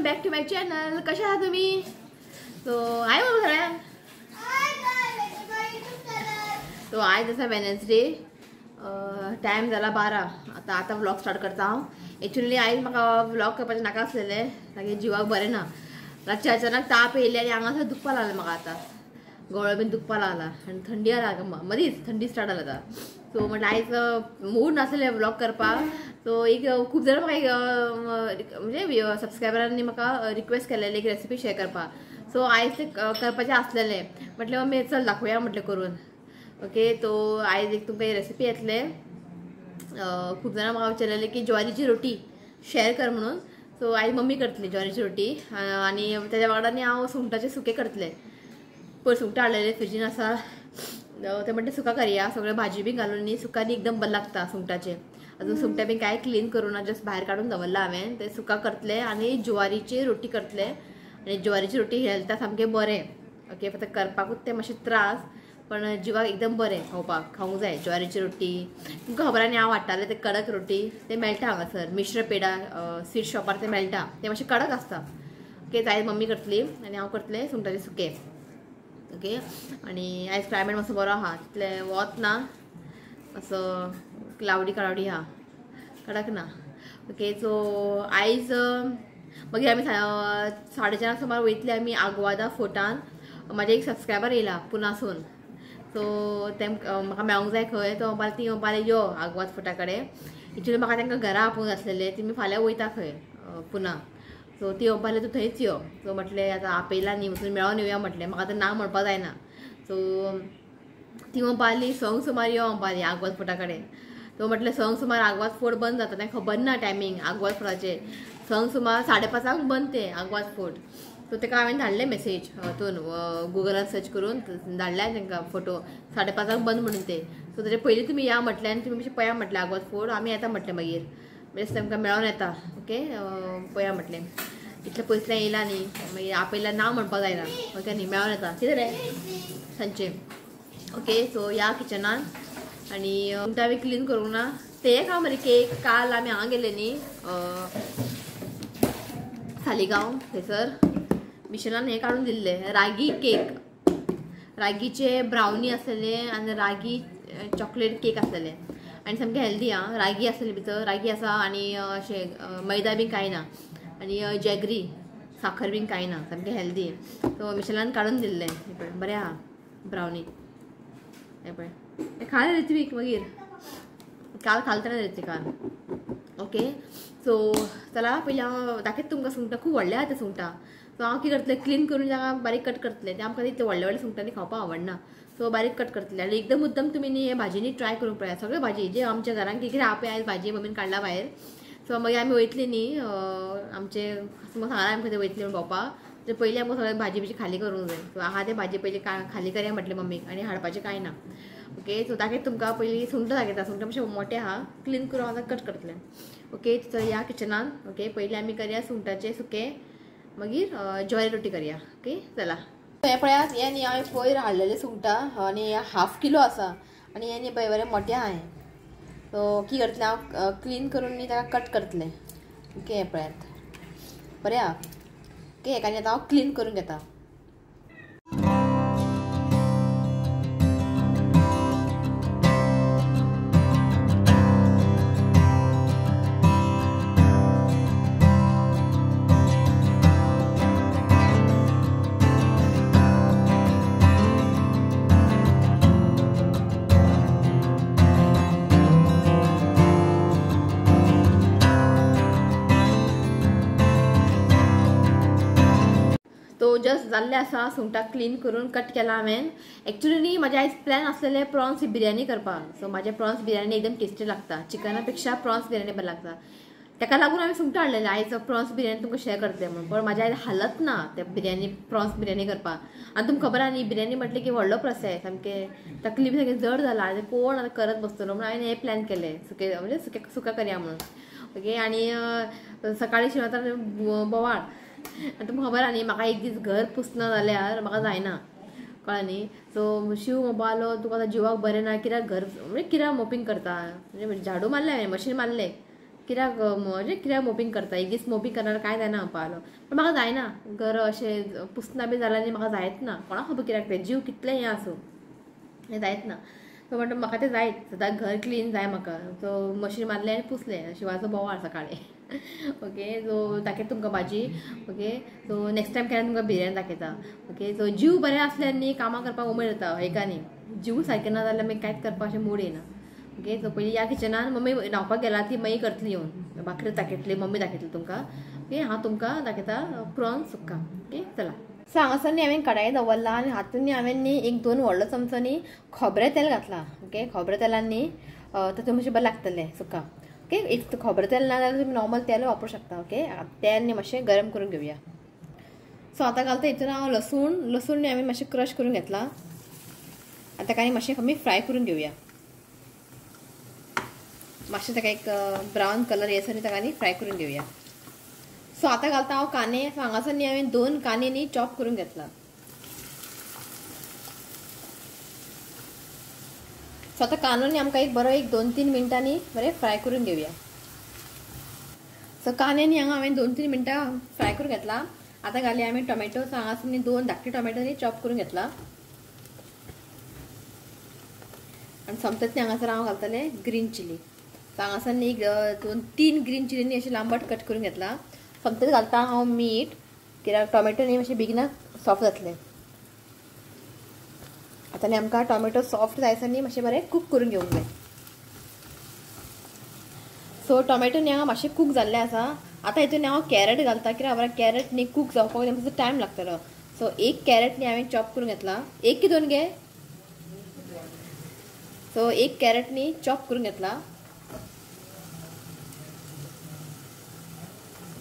Welcome back to my channel. कशा आहात तुम्ही? तो आहे बघा सगळ्या. तो आज जसा वेनसडे टाइम झाला 12. आता व्लॉग स्टार्ट करता हांव. एक्चुअली आयज म्हाका व्लॉग करपाचें नाका आसलेलें, तागे जिवाक बरें ना. रातचे अचानक ताप येयले आनी हांगासर दुखपा लागलें म्हाका. आतां गळो बीन दुखपा लागला आनी थंडी आला, मदींच थंडी स्टार्ट जाला आता. सो म्हटलं आयज मूड नासलें व्लॉग करपाक. सो एक खूब जाणां म्हाका एक म्हणजे सबस्क्रायबरांनी म्हाका रिक्वेस्ट केलेली एक रेसिपी शेअर करपाक. सो आयज ते करपाचें आसलेलें. म्हटलें मम्मी चल दाखोवया म्हटलें करून. ओके, तो आयज एक तुमकां रेसिपी येतले. खूब जाणां म्हाका विचारलेलें की ज्वारीची रोटी शेअर कर म्हणून. सो आयज मम्मी करतली ज्वारीची रोटी आनी तेज्या वांगडानी हांव सुंगटाचे सुके करतलें. पयर सुंगटां हाडलेले फ्रिजीन आसा. ते म्हणटा सुका करया, सगळे भाजी बी घालून न्ही सुकानी एकदम बरें लागता सुंगटाचे. अजून सुंगटां बी कांय क्लीन करूना, जस्ट भायर काडून दवरला हांवें. ते सुका करतले आनी ज्वारीची रोटी करतले. आनी ज्वारीची रोटी हेल्था सामकें बरें. ओके, फक्त करपाकूच ते मातशे त्रास, पण जिवाक एकदम बरें खावंक जाय ज्वारीची रोटी. तुमकां खबर आनी हांव हाडटालें ते कडक रोटी, ते मेळटा हांगासर मिश्र पेडा स्वीट शॉपार ते मेळटा. ते मातशे कडक आसता. ओके, आयज मम्मी करतली आनी हांव करतलें सुंगटाचे सुके. ओके, आनी आयज क्लायमेट मातसो बरो आहा, तितलें वत ना, असो क्लावडी आहा, कडक ना. ओके, सो आयज मागीर आमी 4:30 सुमार वयतले आमी आग्वादा फोर्टान. म्हाजे एक सबस्क्रायबर येयला पुनासून. सो ते म्हाका मेळोंक जाय खंय. तो म्हणपाक ती म्हणपाक यो आग्वाद फोर्टा कडेन. एक्चुअली म्हाका तांकां घरा आपोवंक आसलेले, तेमी फाल्यां वयता खंय पुना. सो ती म्हणपाक लागली तूं थंयच यो. सो म्हटलें आतां आपयला न्ही वचून मेळोन येवया म्हटलें. म्हाका आतां ना म्हणपाक जायना. सो ती म्हणपाक लागली संक सुमार यो म्हणपाक लागली आग्वाद फोर्टा कडेन. तो म्हटलें संक सुमार आग्वाद फोर्ट बंद जाता, तांकां खबर ना टायमींग आग्वाद फोर्टाचें. संक सुमार 5:30 बंद ते आग्वाद फोर्ट. सो ताका हांवें धाडलें मेसेज हातून गुगलान सर्च करून धाडल्या तांकां फोटो 5:30 बंद म्हणून ते. सो ताचे पयलीं तुमी या म्हटलें आनी तुमी मातशें पळया म्हटलें आग्वाद फोर्ट. आमी येता म्हटलें मागीर बेस्ट तांकां मेळोन येता. ओके, पळया म्हटलें. इतलें पयसल्यान येयला न्ही, मागीर आपयल्यार ना म्हणपाक जायना. ओके न्ही, मेळोन येता कितें रे सांजचें. ओके, सो या किचनान आनी सुंगटां बी क्लीन करूंक ना. ते एक हांव मरे केक काल आमी हांगा गेले न्ही सालिगांव, थंयसर मिशेलान हें काडून दिल्लें रागी केक. रागीचे ब्रावनी आसलेले आनी रागी चॉकलेट केक आसलेले आनी सामकें हेल्दी आं. रागी आसलेली भितर, रागी आसा आनी अशें मैदा बी कांय ना आनी जॅगरी साखर बीन कांय ना, सामकें हेल्दी. सो मिशेलान काडून दिल्लें. हें पळय बरें आहा ब्रावनी. हें पळय हें खालें ऋत्वीक मागीर काल खालतना ऋत्वीक काल. ओके, सो चला पयलीं हांव दाखयता तुमकां सुंगटां. खूब व्हडले आहा ते सुंगटां. सो हांव कितें करतलें, क्लीन करून ताका बारीक कट करतलें. ते आमकां ते व्हडले सुंगटांनी खावपाक आवडना. सो बारीक कट करतलें आनी एकदम मुद्दम तुमी न्ही हे भाजीनी ट्राय करूंक पळया. सगळे भाजी जे आमच्या घरान कितें आपय आयज भाजी मम्मीन काडला भायर. सो मागीर आमी वयतली न्ही आमचे सांगला आमी खंय वयतली म्हणून भोंवपाक. ते पयलीं आमकां सगळें भाजी बिजी खाली करूंक जाय. सो आहा ते भाजी पयलीं खाली करया म्हटलें मम्मीक आनी हाडपाचें कांय ना. ओके, सो दाखयता तुमकां. पयलीं सुंगटां दाखयता. सुंगटां मातशें मोठे आहा, क्लीन करून हांव कट करतलें. ओके, तर या किचनान. ओके, पयलीं आमी करया सुंगटाचे सुके, मागीर ज्वारी रोटी करया. ओके, चला. हे पळयात, हे न्ही हांवें पयर हाडलेले सुंगटां आनी 1/2 किलो आसा आनी हे न्ही पळय बरें मोठे आहा. सो कितें करतलें हांव क्लीन करून न्ही ताका कट करतलें. ओके, हे पळयात बरें आहा. ओके, हेका न्ही आतां हांव क्लीन करून घेता. तो जस्ट जाल्ले आसा. सुंगटां क्लीन करून कट केला हांवें. एक्चुअली न्ही म्हाजे आयज प्लॅन आसलेले प्रॉन्स बिर्याणी करपाक. सो म्हाजे प्रॉन्स बिर्याणी एकदम टेस्टी लागता. चिकना पेक्षा प्रॉन्स बिर्याणी बरें लागता. ताका लागून हांवें सुंगटां हाडलेलें. आयज प्रॉन्स बिर्याणी तुमकां शेअर करतलें म्हणून. पण म्हाजे आयज हालत ना ते बिर्याणी प्रॉन्स बिर्याणी करपाक. आनी तुमकां खबर आहा न्ही बिर्याणी म्हटलें की व्हडलो प्रोसेस, सामकें तकलीफ सामकें जड जाला आनी कोण आतां करत बसतलो म्हणून हांवें हें प्लॅन केलें सुके म्हणजे सुका करया म्हणून. ओके, आनी सकाळीं शिवता बोवाळ. आनी तुमकां खबर आहा न्ही म्हाका एक दीस घर पुसना जाल्यार म्हाका जायना, कळ्ळें न्ही. सो शिव म्हणपाक लागलो तुका आतां जिवाक बरें ना, कित्याक घर म्हणजे कित्याक मोपिंग करता. म्हणजे झाडू मारलें हांवें, मशीन मारलें, कित्याक म्हणजे कित्याक मोपिंग करता एगीच मोपिंग करणार काय जायना पावलो पण म्हाका जायना घर अशें पुसना बी जाल्यार म्हाका जायत ना कोणाक खबर कित्याक तें जीव कितलें हें आसूं हें जायत ना सो म्हणटा म्हाका तें जायत सदांच घर क्लीन जाय म्हाका सो मशीन मारलें आनी पुसलें शिवाचो बोवाळ सकाळीं ओके सो दाखयता तुमकां भाजी ओके सो नेक्स्ट टायम केन्ना तुमकां बिर्याणी दाखयता ओके सो जीव बरें आसल्यार न्ही कामां करपाक उमेद येता हेका न्ही जीव सारकें ना जाल्यार मागीर कांयच करपाक अशें मूड येना ओके सो पयलीं ह्या किचनान मम्मी न्हांवपाक गेला ती मागीर करतली येवन भाकरी दाखयतली मम्मी दाखयतली तुमकां ओके हांव तुमकां दाखयता प्रॉन्स सुक्का ओके चला सो हांगासर न्ही हांवें कडाई दवरला आनी हातून न्ही हांवें न्ही एक 2 व्हडलो चमचो न्ही खोबरें तेल घातलां ओके खोबरें तेलान न्ही तातूंत मातशें बरें लागतलें सुक्का ओके एक खोबरें तेल ना जाल्यार तुमी नॉर्मल तेल वापरूं शकता ओके तेल न्ही मातशें गरम करून घेवया सो आतां घालता हितून हांव लसूण न्ही हांवें मातशें क्रश करून घेतला आतां ताका न्ही मातशें आमी फ्राय करून घेवया मातशें ताका एक ब्रावन कलर येसर ताका न्ही फ्राय करून घेवया सो आतां घालता हांव कांदे सो हांगासर न्ही हांवें 2 कांदे न्ही चॉप करून घेतला सो आतां कांदो न्ही आमकां एक बरो एक 2-3 मिनटांनी बरें फ्राय करून घेवया सो कांदे न्ही हांगा हांवें 2-3 मिनटां फ्राय करून घेतला आतां घालया हांवें टोमॅटो सो हांगासर न्ही 2 धाकटे टोमॅटो न्ही चॉप करून घेतला आनी सोमतेच न्ही हांगासर हांव घालतलें ग्रीन चिली सो हांगासर न्ही 2-3 ग्रीन चिली न्ही अशें लांबट कट करून घेतला सोमतेच घालता हांव मीठ कित्याक टोमॅटो न्ही मातशें बेगिना सॉफ्ट जातलें आतां न्ही आमकां टोमॅटो सॉफ्ट जायसर न्ही मातशें बरें कूक करून घेवंक जाय सो टोमॅटो न्ही हांगा मातशें कूक जाल्लें आसा आतां हितून हांव कॅरट घालता कित्याक बरें कॅरट न्ही कूक जावपाक मातसो टायम लागतलो सो एक कॅरट न्ही हांवें चॉप करून घेतला एक की 2 घे सो एक कॅरट न्ही चॉप करून घेतला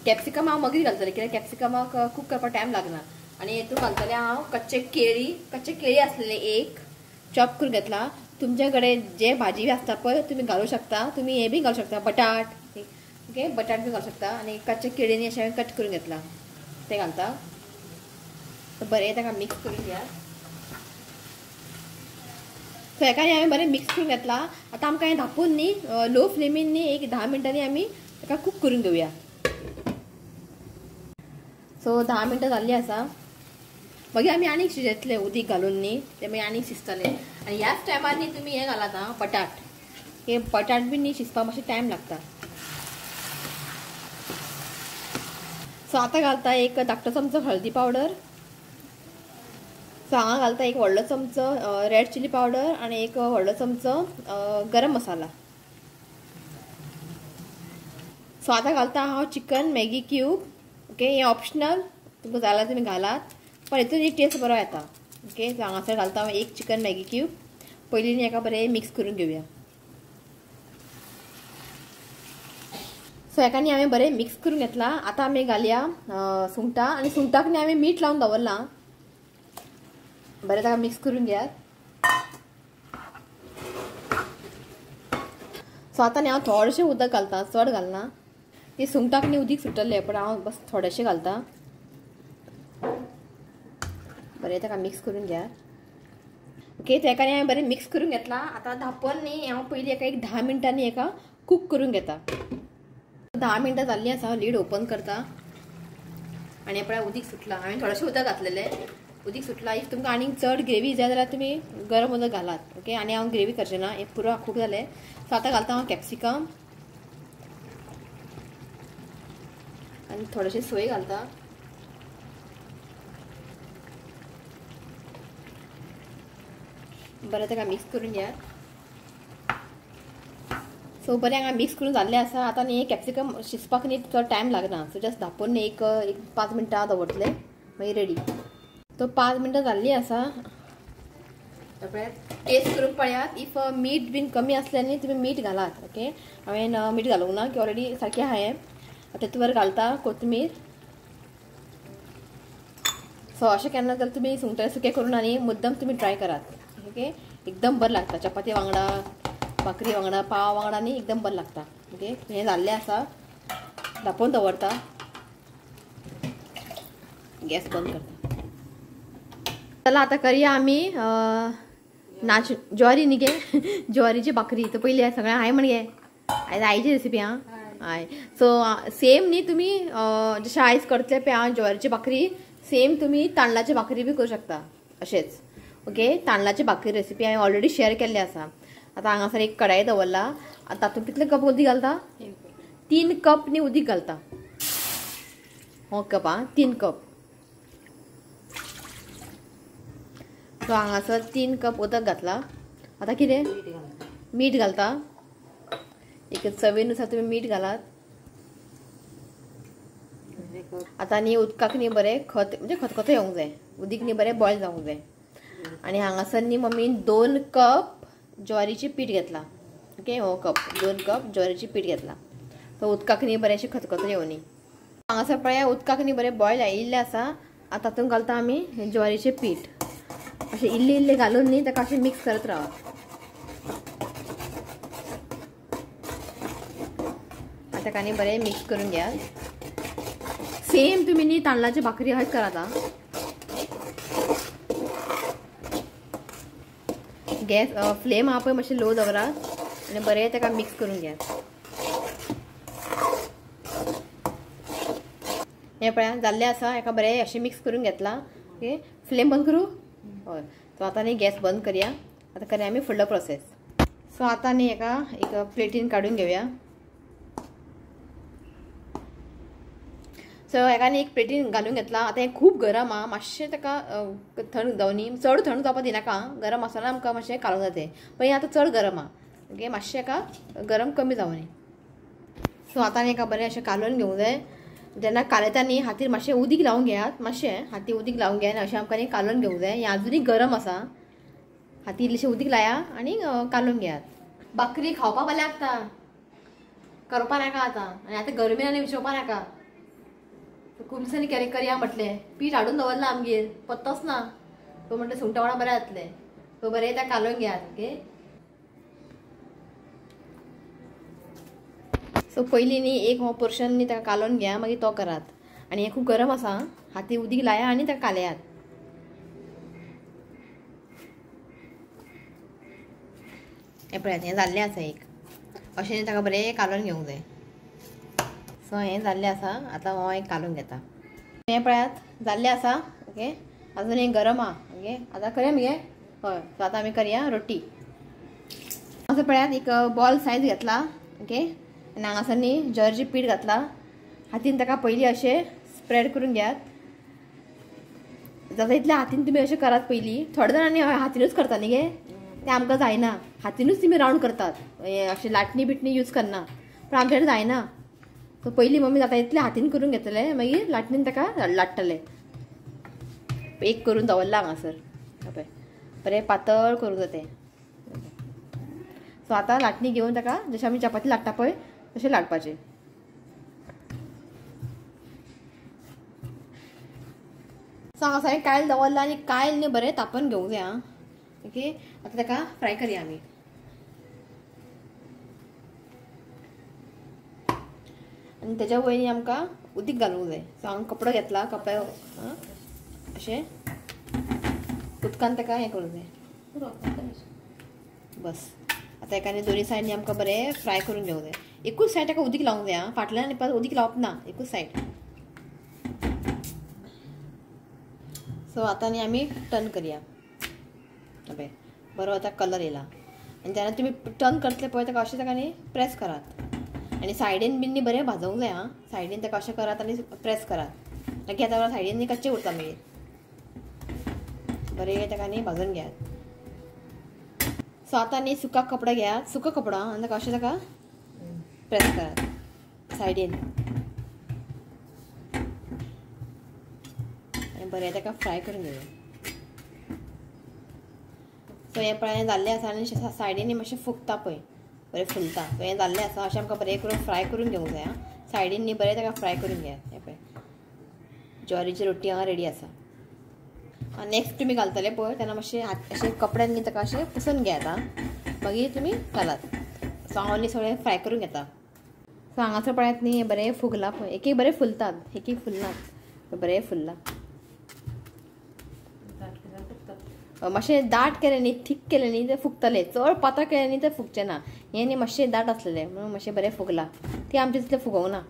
कॅप्सिकम हांव मगरी घालतलें कित्याक कॅप्सिकमाक कूक करपाक टायम लागना आनी हितून घालतलें हांव कच्चे केळी आसलेले एक चॉप करून घेतला तुमचे कडेन जे भाजी आसता पळय तुमी घालूं शकता तुमी हे बी घालूं शकता बटाट ओके बटाट बी घालूं शकता आनी कच्चे केळींनी अशें हांवें कट करून घेतला ते घालता बरें ताका मिक्स करून घ्या सो हेका हांवें बरें मिक्स करून घेतला आतां आमकां हें धापून न्ही लो फ्लेमीन न्ही एक 10 मिनटांनी आमी ताका कूक करून घेवया सो 10 मिनटां जाल्लीं आसा मागीर आमी आनीक शिजयतले उदीक घालून न्ही ते मागीर आनीक शिजतले आनी ह्याच टायमार न्ही तुमी हें घालात आं बटाट हे बटाट बी न्ही शिजपाक मातशें टायम लागता सो आतां घालता एक धाकटो चमचो हळदी पावडर सो हांगा घालता एक व्हडलो चमचो रेड चिली पावडर आनी एक व्हडलो चमचो गरम मसाला सो आतां घालता हांव चिकन मॅगी क्यूब ओके हें ऑप्शनल तुमकां जाल्यार तुमी घालात पण हितून टेस्ट बरो येता ओके सो हांगासर घालता हांव एक चिकन मॅगी क्यूब पयलीं न्ही हेका बरें मिक्स करून घेवया सो हेका न्ही हांवें बरें मिक्स करून घेतला आतां आमी घालया सुंगटां आनी सुंगटाक न्ही हांवें मीठ लावन दवरलां बरें ताका मिक्स करून घेयात सो आतां न्ही हांव थोडेशें उदक घालता चड घालना ती सुंगटाक न्ही उदीक सुट्टलें पण हांव बस थोडेशें घालता बरें ताका मिक्स करून घ्या ओके तेका न्ही हांवें बरें मिक्स करून घेतला आतां धांपण न्ही हांव पयलीं एका एक 10 मिनटांनी एका कूक करून घेता 10 मिनटां जाल्लीं आसा लीड ओपन करता आनी हे पळय उदीक सुटलां हांवें थोडेशें उदक घातलेलें उदीक सुटलां इफ तुमकां आनीक चड ग्रेवी जाय जाल्यार तुमी गरम उदक घालात ओके आनी हांव ग्रेवी करचें ना हें पुरो खूब जालें सो आतां घालता हांव कॅप्सिकम आनी थोडेशें सोय घालता बरें ताका मिक्स करून घ्या सो बरें हांगा मिक्स करून जाल्लें आसा आतां न्ही कॅप्सिकम शिजपाक न्ही चड टायम लागना सो जस्ट धांपून न्ही एक 5 मिनटां दवरतलें मागीर रेडी तो 5 मिनटां जाल्लीं आसा टेस्ट करून पळयात इफ मीठ बीन कमी आसल्यार न्ही तुमी मीठ घालात ओके हांवें मीठ घालूंक ना की ऑलरेडी सारकें आहा हें तातूंत घालता कोथमीर सो अशें केन्ना जाल्यार तुमी सुंगटां सुकें करून आनी मुद्दम तुमी ट्राय करात ओके एकदम बरें लागता चपाती वांगडा भाकरी वांगडा पाव वांगडा न्ही एकदम बरें लागता ओके हें जाल्लें आसा धांपून दवरता गॅस बंद करता चला आतां करया आमी ज्वारी न्ही गे ज्वारीची भाकरी तो पयली सगळें हाय म्हण गे आयज आईची रेसिपी आं हय सो सेम न्ही तुम्ही जशें आयज करतले पळय हांव ज्वारीची भाकरी सेम तुम्ही तांदळाची भाकरी बी करूं शकता अशेंच ओके. तांदळाची भाकरी रेसिपी हांवें ऑलरेडी शेअर केल्ली आसा. आतां हांगासर एक कढाई दवरला. तातूंत कितले कप उदीक घालता 3 कप न्ही उदीक घालता. हो कप 3 कप. सो हांगासर 3 कप उदक घातला. आतां कितें मीठ घालता. एक चवीनुसार तुम्ही मीठ घालात. आता न्ही उदकाक न्ही बरें म्हणजे खतखतो येवंक जाय. उदीक न्ही बरें बॉयल जावंक जाय. आणि हांगासर न्ही मम्मीन 2 कप ज्वारीची पीठ घेतला. ओके हो कप 2 कप ज्वारीची पीठ घेतला. तो उदकाक न्ही बरेंशें खतखतो येवनी. हांगासर पळय उदकाक न्ही बरें बॉयल आयिल्लें आसा. आतां तातूंत घालता आमी ज्वारीचें पीठ. अशें इल्लें इल्लें घालून न्ही ताका अशें मिक्स करत रावप. ताका न्ही बरें मिक्स करून घेयात. सेम तुम्ही न्ही तांदळाची भाकरी हय करात. गॅस फ्लेम हा पळय मातशें लो दवरात आनी बरें ताका मिक्स करून घेयात. हें पळय जाल्लें आसा. हेका बरें अशें मिक्स करून घेतला. ओके फ्लेम बंद करूं. हय सो आतां न्ही गॅस बंद करया. आतां करया आमी फुडलो प्रोसेस. सो आतां न्ही हेका एक प्लेटीन काडून घेवया. सो हेका न्ही एक प्लेटीन घालून घेतला. आतां हें खूब गरम आहा. मातशें ताका थंड जावनी. चड थंड जावपाक दिनाका. गरम आसतना आमकां मातशें कालोवंक जाय तें. पण हें आतां चड गरम आहा. ओके मातशें हेका गरम कमी जावनी. सो आतां हेका बरें अशें कालोवन घेवंक जाय. जेन्ना कालयता न्ही हातीर मातशें उदीक लावून घेयात. मातशें हाती उदीक लावून घेयात अशें आमकां न्ही कालोवन घेवंक जाय. हें आजुनूय गरम आसा. हाती इल्लेशें उदीक लाया आनी कालोवन घेयात. भाकरी खावपा बरें लागता. करपा नाका आतां. आनी आतां गरमेन आनी विसवपा नाका. खूब दिसांनी करया म्हटलें. पीठ हाडून दवरला आमगेर पत्तोच ना. तो म्हटलें सुंगटा वांगडा बरें जातलें. सो बरें ताका कालोवन घेयात. ओके सो पयलीं न्ही एक हो पोर्शन न्ही ताका कालोवन घेया मागीर तो करात. आनी हें खूब गरम आसा. हाती उदीक लाया आनी ताका कालयात. हें पळयात हें जाल्लें आसा एक. अशें न्ही ताका बरें कालोवन घेवंक जाय. सो हें जाल्लें आसा. आतां हो एक कालोवन घेता. हें पळयात जाल्लें आसा. ओके अजून एक गरम आहा. ओके आतां करया मगे. हय सो आतां आमी करया रोटी. असो पळयात एक बॉल सायज घेतला. ओके आनी हांगासर न्ही ज्वारीची पीठ घातला. हातीन ताका पयलीं अशें स्प्रेड करून घेयात. जाता इतलें हातीन तुमी अशें करात पयलीं. थोडे जाणांनी हातीनूच करता न्ही गे. तें आमकां जायना. हातीनूच तुमी रावंड करतात. अशें लाटणी बिटणी यूज करना. पूण आमचे कडेन जायना. सो पयलीं मम्मी जाता इतलें हातीन करून घेतलें मागीर लाटणीन ताका लाटतलें. एक करून दवरला हांगासर. पळय बरें पातळ करूंक जाय तें. सो आतां लाटणी घेवन ताका जशें आमी चपाती लाटता पळय तशें लाटपाचें. सो हांगासर कायल दवरला आनी कायल न्ही बरें तापोवन घेवंक जाय. ओके आतां ताका फ्राय करया आमी. आनी तेज्या वयनी आमकां उदीक घालूंक जाय. सो हांवें कपडो घेतला. कपड्या अशें उदकान ताका हें करूंक जाय. बस आतां एका दोनी सायडीन आमकां बरें फ्राय करून घेवंक जाय. एकूच सायड ताका उदीक लावंक जाय. फाटल्यान आनी परत उदीक लावप ना. एकूच सायड. सो आतां न्ही आमी टर्न करया. पळय बरो आतां कलर येयला. आनी जेन्ना तुमी टर्न करतले पळय ताका अशें ताका न्ही प्रेस करात. आनी सायडीन बीन न्ही बरें भाजोवंक जाय. सायडीन ताका अशें करात आनी प्रेस करात. मागीर आतां सायडीन न्ही कच्चें उरता मागीर. बरें ताका न्ही भाजून घेयात. सो आतां न्ही सुका कपडो घेयात. सुको कपडो आनी ताका अशें ताका प्रेस करात सायडीन. आनी बरें ताका फ्राय करून घेवया. सो हें पळय जाल्लें आसा आनी सायडीन मातशें फुगता पळय बरें फुलता. सो हें जाल्लें आसा. अशें आमकां बरें करून फ्राय करून घेवंक जाय. सायडीन न्ही बरें ताका फ्राय करून घेयात. हें पळय ज्वारीची रोटी हांगा रेडी आसा. नेक्स्ट तुमी घालतले पळय तेन्ना मातशें अशें कपड्यान न्ही ताका अशें पुसून घेयात. मागीर तुमी घालात. सो हांव न्ही सगळें फ्राय करून घेता. सो हांगासर पळयात न्ही बरें फुगला पळय. एक एक बरें फुलतात. एक एक फुलनात. बरें फुलला. मातशे दाट केले न्ही थीक केले न्ही ते फुगतले चड पातळ केले न्ही ते फुगचे ना हे न्ही मातशे दाट असलेले म्हणून मातशे बरें फुगला ते आमचे तितले फुगोंक ना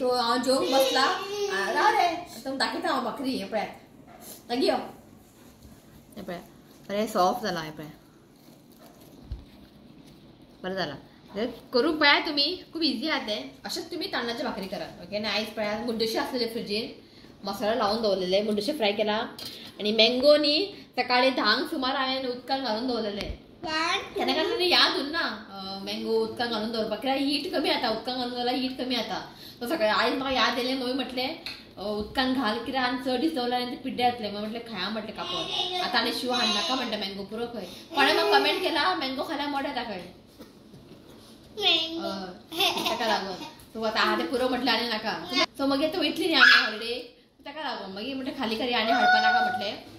तो हांव जेवंक बसला राव रे तुमकां दाखयता हांव भाकरी हे पळयात लागी यो हे पळया बरें सॉफ्ट जाला हे पळया बरें जाला करूंक पळया तुमी खूब इजी आहा तें अशेंच तुमी तांदळाची भाकरी करात ओके आनी आयज पळया मुड्डुशे आसलेले फ्रिजीन मसाला लावून दवरलेले मुड्डुशे फ्राय केला आणि मँगो न्ही सकाळी 10 सुमार हांवें उदकान घालून दवरलेले केन्ना केन्ना याद उरना मँगो उदकान घालून दवरपाक कित्याक हीट कमी जाता उदकान घालून दवरल्यार हीट कमी जाता सो सकाळी आयज म्हाका याद येयलें मम्मी म्हटलें उदकान घाल कित्याक आनी चड दीस दवरल्यार ते पिड्डे जातले मम्मी म्हटलें खाया म्हटलें कापून आतां आनी शिव हाडनाका म्हणटा मँगो पुरो खंय कोणें म्हाका कमेंट केला मँगो खाल्यार मोठे येता खंय ताका लागून सो आतां आहा तें पुरो म्हटलें आनी नाका सो मागीर तो वयतली न्ही आमी हॉलिडे ताका लागून मागीर म्हटलें खाली करी आनी हाडपा नाका म्हटलें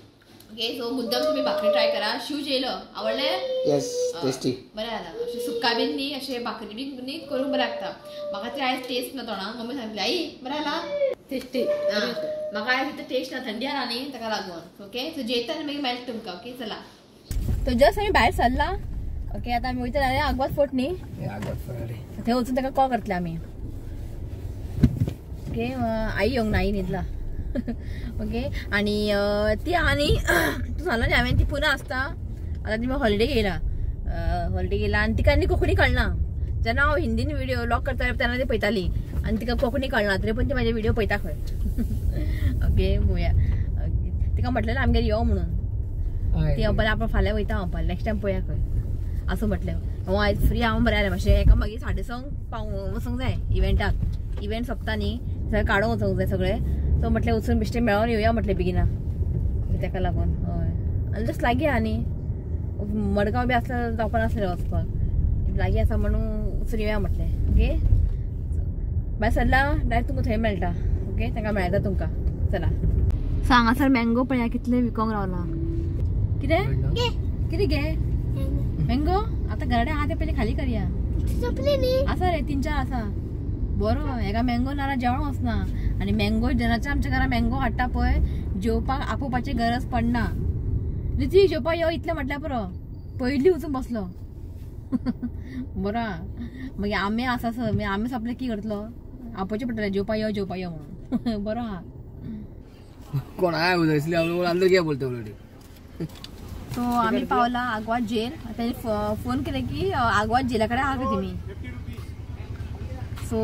ओके सो मुद्दम तुमी भाकरी ट्राय करा शिव जेयलो आवडलें यस टेस्टी बरें जालां अशें सुक्का बीन न्ही अशें भाकरी बी न्ही करूंक बरें लागता म्हाका ती आयज टेस्ट ना तोंडाक मम्मी सांगली आई बरें जाला टेस्टी म्हाका आयज इतलें टेस्ट ना थंडी आसा न्ही ताका लागून ओके सो जेयता आनी मागीर मेळटा तुमकां ओके चला तो जस्ट आमी भायर सरला ओके आतां आमी वयता जाल्यार आग्वाद फोर्ट न्ही थंय वचून ताका कॉल करतले आमी ओके आई येवंक ना आई न्हिदला ओके आणि ती आणि तू सांगला न्ही हांवें ती पुना आसता आतां ती हॉलिडे गेला आनी तिका आनी कोंकणी कळना जेन्ना हांव हिंदीन व्हिडिओ व्लॉग करता तेन्ना ती पळयताली आनी तिका कोंकणी कळना तरी पूण ती म्हाजे व्हिडिओ पळयता खंय ओके पळोवया तिका म्हटलें आमगेर यो म्हणून ती बरें आपण फाल्यां वयता हांव नेक्स्ट टायम पळोवया खंय असो म्हटलें हांव आयज फ्री हांव बरें जालें मातशें एका मागीर 6:30 वचूंक जाय इव्हेंट सोंपता न्ही सगळें काडून वचूंक जाय सगळें सो म्हटलें वचून बेश्टें मेळोन येवया म्हटलें बेगिना ताका लागून हय आनी जस्ट लागीं आहा न्ही मडगांव बी आसल्यार जावपा नासलें वचपाक लागीं आसा म्हणून वचून येवया म्हटलें ओके भायर सरला डायरेक्ट तुमकां थंय मेळटा ओके तांकां मेळटा तुमकां चला हांगासर मँगो पळया कितले विकोंक रावला कितें गे मँगो आतां घराडे आहा ते पयलीं खाली करया आसा रे 3-4 आसा बरो हेका मँगो नाल्यार जेवण वचना आनी मँगो जेन्नाचे आमच्या घरा मँगो हाडटा पळय जेवपाक आपोवपाची गरज पडना रिती जेवपाक यो इतलें म्हटल्यार पुरो पयलीं वचून बसलो बरो मागीर आमे आसा आमी सोंपले की करतलो आपोवचें पडटलें जेवपाक यो म्हणून बरो आहा कोण आय उलयसली अंदर क्या बोलते उलटी सो आमी पावला आग्वाद जेल ताणी फोन केले की आग्वाद जेला कडेन आहा तुमी सो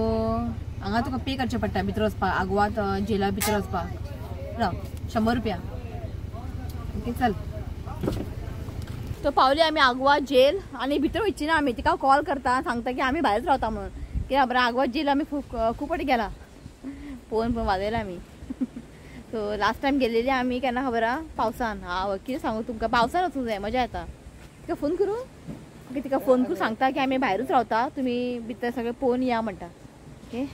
हांगा तुका पे करचें पडटा भितर वचपाक आग्वाद जेला भितर वचपाक राव 100 रुपया ओके चल तो पावली आमी आग्वाद जेल आनी भितर वयची ना आमी तिका कॉल करता सांगता की आमी भायरच रावता म्हणून कित्याक बरें आग्वाद जेल आमी खूब फावटी गेला पळोवन वाजयला आमी सो लास्ट टायम गेलेली आमी केन्ना खबर आहा पावसान कितें सांगू तुमकां पावसान वचूंक जाय मजा येता तिका फोन करूं ओके तिका फोन करून सांगता की आमी भायरूच रावता तुमी भितर सगळें पळोवन या म्हणटा ओके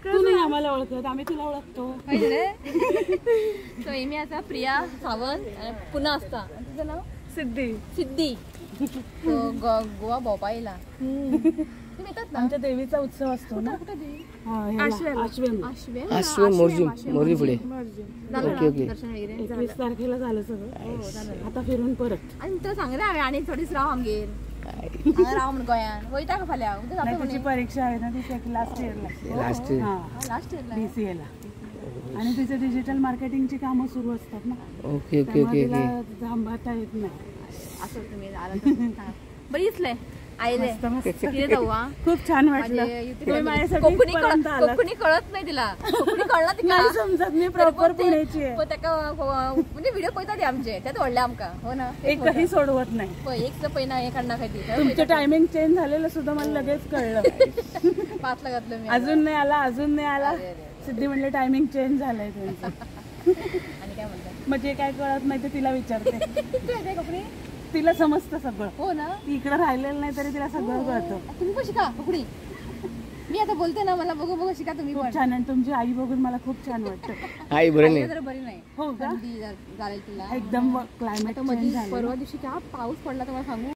तू नाही आम्हाला ओळखत आम्ही तुला ओळखतो सो एमी आसा प्रिया सावंत पुन्हा आसता तुझं नाव सिद्धी गोवा भोंवपा येयला तुम्ही येतात ना आमच्या देवीचा उत्सव असतो ना आश्वेम मोरजी पुढे दर्शन वगैरे 21 तारखेला झालं सगळं आता फिरून परत आणि तो सांगले हांवें आनी थोडीच राव आमगेर हांगा राव म्हण गोंयान वयता का फाल्यां त्याची परीक्षा आहे ना ती लास्ट इयरला BCA आणि तिचे डिजिटल मार्केटिंगची कामं सुरू असतात ना ओके ओके ओके थांबता येत नाही असं तुम्ही आला बरी दिसले आयले खूप छान वाटलं कोकणी कळत नाही तिला कोकणी कळला तिला समजत नाही प्रॉपर पुण्याची आहे म्हणजे व्हिडिओ पळयता ती आमचे त्यात व्हडले आमकां हो ना एकही सोडवत नाही पळय एक पळयना हे काडना खातीर तुमचं टायमिंग चेंज झालेलं सुद्धा मला लगेच कळलं 5 ला घातलं मी अजून नाही आला सिद्धी म्हणले टायमिंग चेंज झालंय त्यांचं आणि काय म्हणतात मग जे काय कळत नाही ते तिला विचारते कोकणी तिला समजतं सगळं हो ना ती इकडं राहिलेलं नाही तरी तिला सगळं कळतं तुम्ही पण शिका कोकणी मी आता बोलते ना मला बघू शिका तुम्ही खूप छान आणि तुमची आई बघून मला खूप छान वाटतं आई बरी नाही हो का झालेल तिला एकदम क्लायमेट परवा दिवशी काय पाऊस पडला तुम्हाला सांगू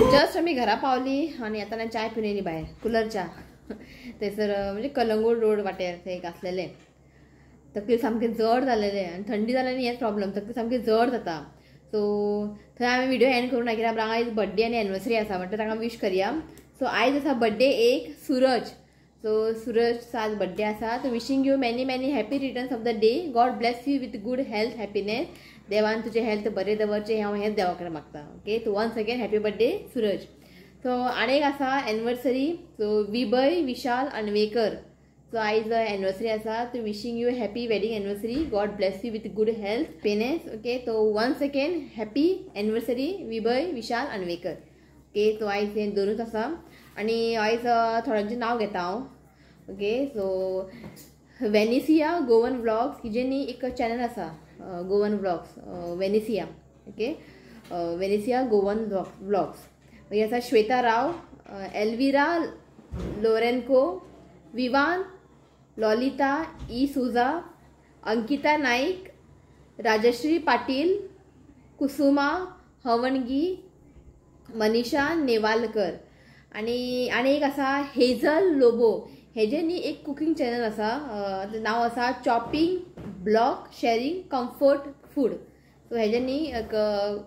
जस्ट आम्ही घरा पावली आणि आता चाय पिऊन येली बाहेर कुलरच्या थंयसर म्हणजे कलंगूट रोड वाटेर थंय एक आसलेले तकली सामके जड जालेले आनी थंडी जाल्यार हेच प्रॉब्लम तकली सामकी जड जाता सो थंय हांवें व्हिडिओ एंड करूं ना कित्याक आयज बर्थडे आनी एनिवर्सरी आसा म्हणटा ताका विश करया सो आयज आसा बर्थडे एक सूरज सो सूरज आज बर्थडे आसा so wishing you many many happy returns of the day God bless you with good health happiness देवान तुझे हेल्थ बरें दवरचें हांव हेंच देवा कडेन मागता okay so once again happy birthday Suraj so आनीक आसा anniversary so Vibhay Vishal Anvekar so आयज एनिवर्सरी आसा तो wishing you happy wedding anniversary God bless you with good health happiness okay तो once again happy anniversary Vibhay Vishal Anvekar okay so आयज हे दोनूच आसा आनी आयज थोड्यांचें नांव घेता हांव okay so Venisia Goan vlogs हिजे न्ही एक चॅनल आसा Goan vlogs Venisia okay Venisia Goan vlogs मागीर आसा श्वेता राव एल्विरा लोरेन्को विवान लॉलिता ई सुजा अंकिता नाईक राजश्री पाटील कुसुमा हवणगी मनीषा नेवालकर आणि एक आसा हेझल लोबो हेजे न्ही एक कुकिंग चॅनल आसा नांव आसा chopping blog sharing comfort food so हेजे न्ही एक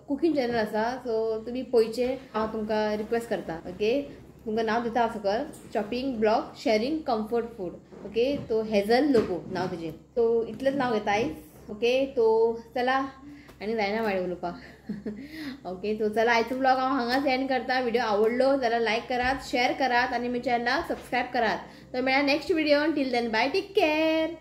कुकिंग चॅनल आसा सो तुमी पळयचे हांव तुमकां रिक्वेस्ट करता ओके तुमकां नांव दिता सकयल chopping blog sharing comfort food okay तो हेझल लोबो नांव तेजें तो इतलेंच नांव घेता आयज ओके तो चला आनी जायना वाडे उलोवपाक ओके तो चला आयचो ब्लॉग हांव हांगाच एंड करता व्हिडिओ आवडलो जाल्यार लायक करात शेअर करात आनी म्हज्या चॅनलाक सबस्क्रायब करात तो मेळ्या नेक्स्ट व्हिडिओन till then bye take care